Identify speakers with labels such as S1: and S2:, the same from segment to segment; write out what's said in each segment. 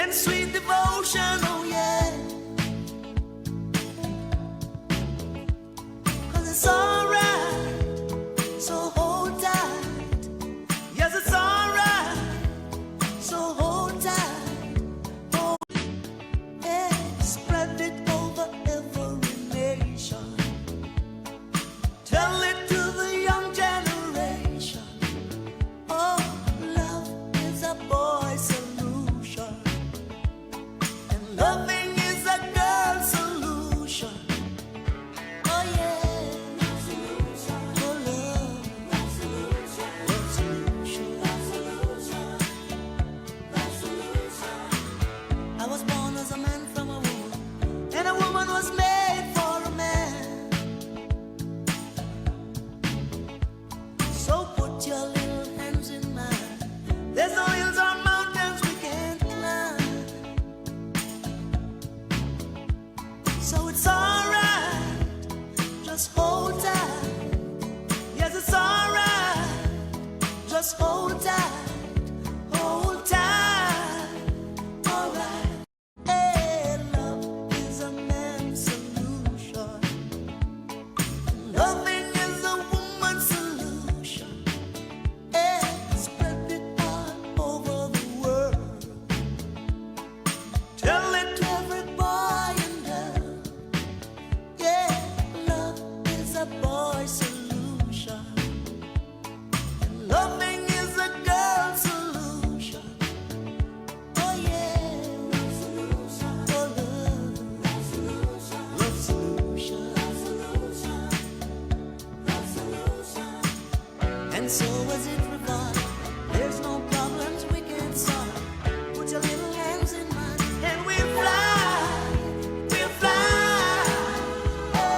S1: and sweet devotion, oh yeah. 'Cause it's alright, so hold tight. Yes, it's alright, so hold tight. Oh, yeah, spread it over every nation. Tell it to the young generation. Oh, love is a boy's solution, and loving is a girl's solution. Oh yeah, oh love, love solution. I was born as a man from a woman, and a woman was made for a man. So put your little hands in mine. There's no hills or mountains we can't climb. So it's alright, just hold tight. Yes, it's alright, just hold tight. Hold tight, alright. Hey, love is a man's solution. Loving is a woman's solution. Hey, spread it all over the world. Tell it to every boy and girl. Yeah, love is a boy's solution, and loving is a girl's solution. Oh yeah, love solution. Oh love, love solution. Love solution. Love solution. Love solution. And so as it revolves, there's no problems we can't solve. Put your little hands in mine, and we'll fly, we'll fly. Oh,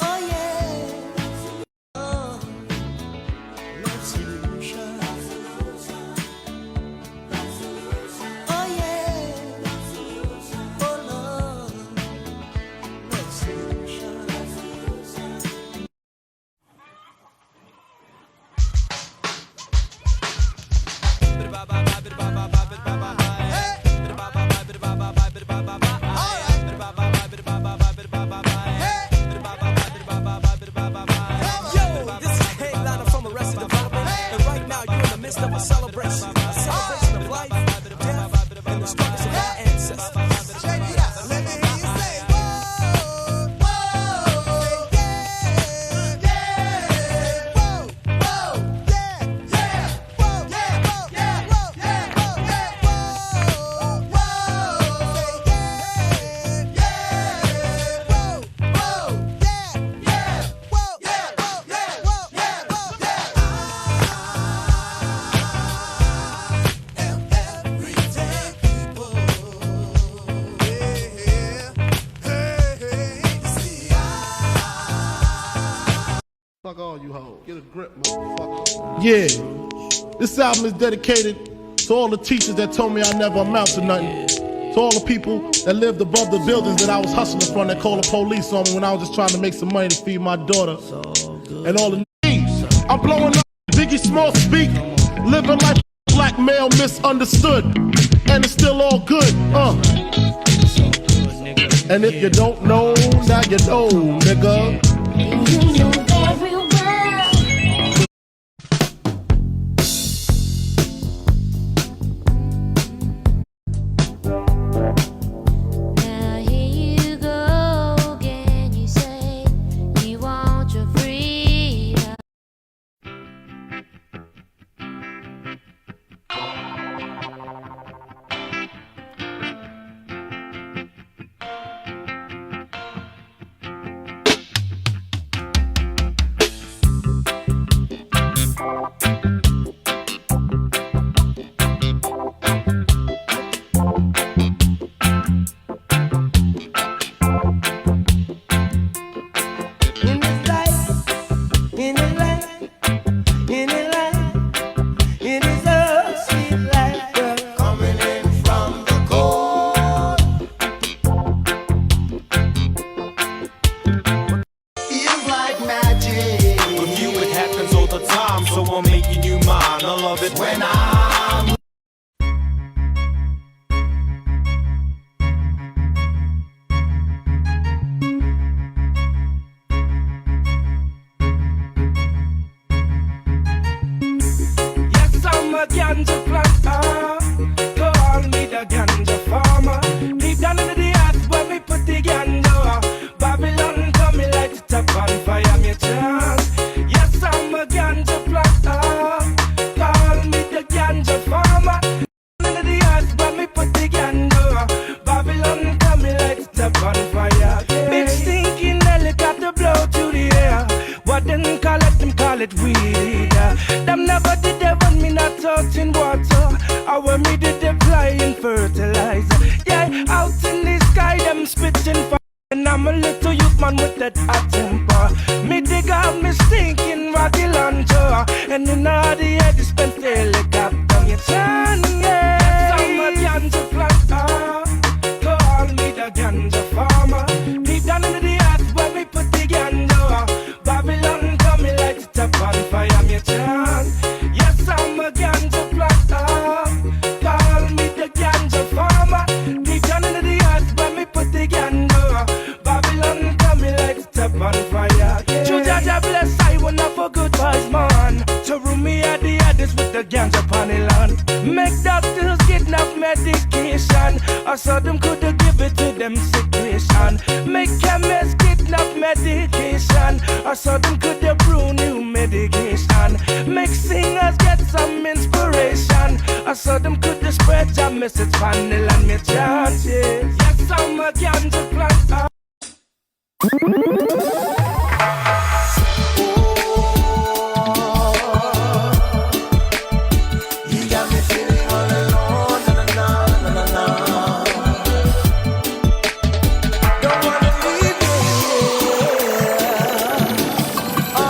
S1: oh yeah, oh, love solution. Love solution. Love solution. Oh yeah, love solution. Oh love, love solution. Love solution.
S2: Yo, this is a headliner from Arrested Development, and right now you're in the midst of a celebration of life, death, and the struggles of our ancestors.
S3: Check it out. Let me hear you say, whoa, whoa, yeah, yeah, whoa, whoa, yeah, yeah, whoa, yeah, whoa, yeah, whoa, yeah, whoa, yeah, whoa, whoa, yeah, yeah, whoa, whoa, yeah, yeah, whoa, yeah, whoa, yeah, whoa, yeah, whoa, yeah. I am everyday people.
S4: Fuck all you hoes. Get a grip, motherfucker. Yeah. This album is dedicated to all the teachers that told me I never amount to nothing. To all the people that lived above the buildings that I was hustling from that called the police on me when I was just trying to make some money to feed my daughter. And all the niggas. I'm blowing up Biggie Small speak. Living like black male misunderstood. And it's still all good. And if you don't know, now you know, nigga.
S5: You know very well. Now here you go again. You say you want your freedom.
S6: call it weed. Them never did they want me not touching water. I when me did applying fertilizer. Yeah, out in the sky, them spitting fire. And I'm a little youth man with that hot temper. Me dig out me stinking rocky launcher. And in all the air dispense the helicopter. You turn, yeah. I'm a ganja planter. Call me the ganja farmer. Deep down into the earth where me put the ganja. Babylon coming like the top on fire. Me turn. Yes, I'm a ganja planter. Call me the ganja farmer. Deep down into the earth where me put the ganja. Babylon coming like the top on fire. Yeah. True Jaja bless I will not for good boys man. To room me at the others with the ganja on the land. Make doctors get enough medication. I saw them could give it to them sick patient. Make chemists get enough medication. I saw them could brew new medication. Make singers get some inspiration. I saw them could spread your message on the land. Me chant, yes, I'm a ganja planter.
S1: You got me feeling all alone, na na na na na. Don't wanna leave you here. Oh,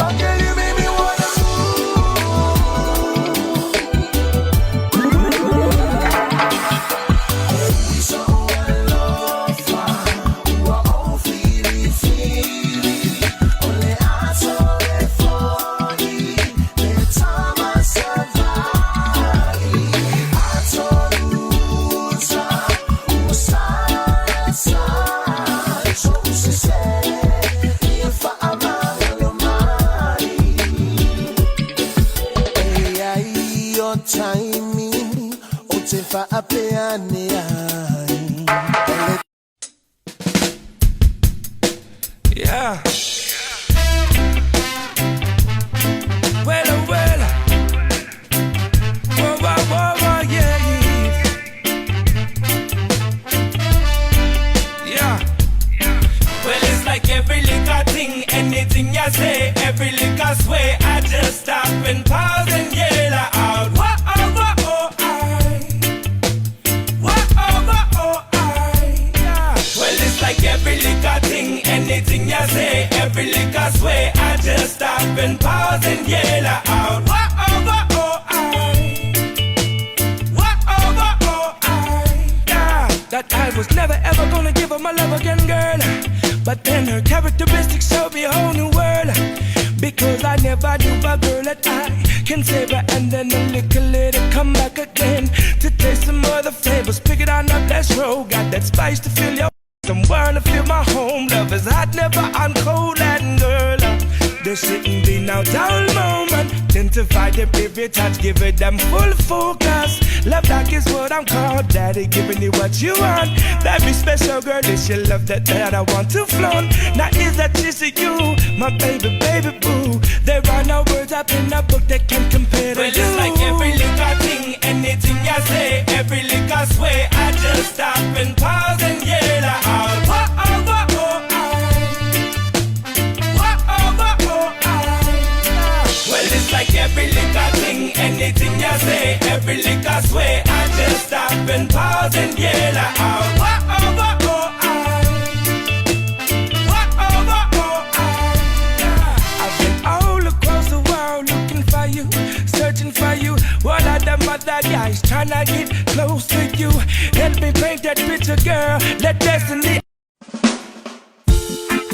S1: okay, you made me wanna move. So alone, oh, feely, feely. Only I saw it for you. The time I survived, I told you, so she said, if I'm out of your mind, your timing, if I appear near.
S6: Yeah. Well, oh, well. Whoa, whoa, whoa, whoa, yeah, yeah. Well, it's like every little thing, anything you say, every little sway, I just stop and pause and yell out. Whoa, oh, whoa, oh, I. Whoa, oh, whoa, oh, I. Yeah. Well, it's like every little thing, anything you say, every little sway, I just stop and pause and yell out. Whoa, oh, whoa, oh, I. Whoa, oh, whoa, oh, I. Yeah. That I was never ever gonna give her my love again, girl. But then her characteristics showed me a whole new world. Because I never knew a girl that I can save her and then a little later come back again to taste some other flavors. Pick it on up, let's roll. Got that spice to fill your somewhere to feel my home. Love is hot, never on cold, and girl, there shouldn't be no dull moment. Identify the every touch, give it them full focus. Love like is what I'm called, daddy giving you what you want. That be special, girl, it's your love that I want to flaunt. Now is that just you, my baby, baby boo. There are no words up in a book that can compare to you. Well, it's like every little thing, anything you say, every little sway, I just stop and pause and yell out. Whoa, oh, whoa, oh, I. Whoa, oh, whoa, oh, I. Well, it's like every little thing, anything you say, every little sway, I just stop and pause and yell out. Whoa, oh, whoa, oh, I. Whoa, oh, whoa, oh, I. I've been all across the world looking for you, searching for you. One of them other guys trying to get close to you. Help me paint that picture, girl. Let destiny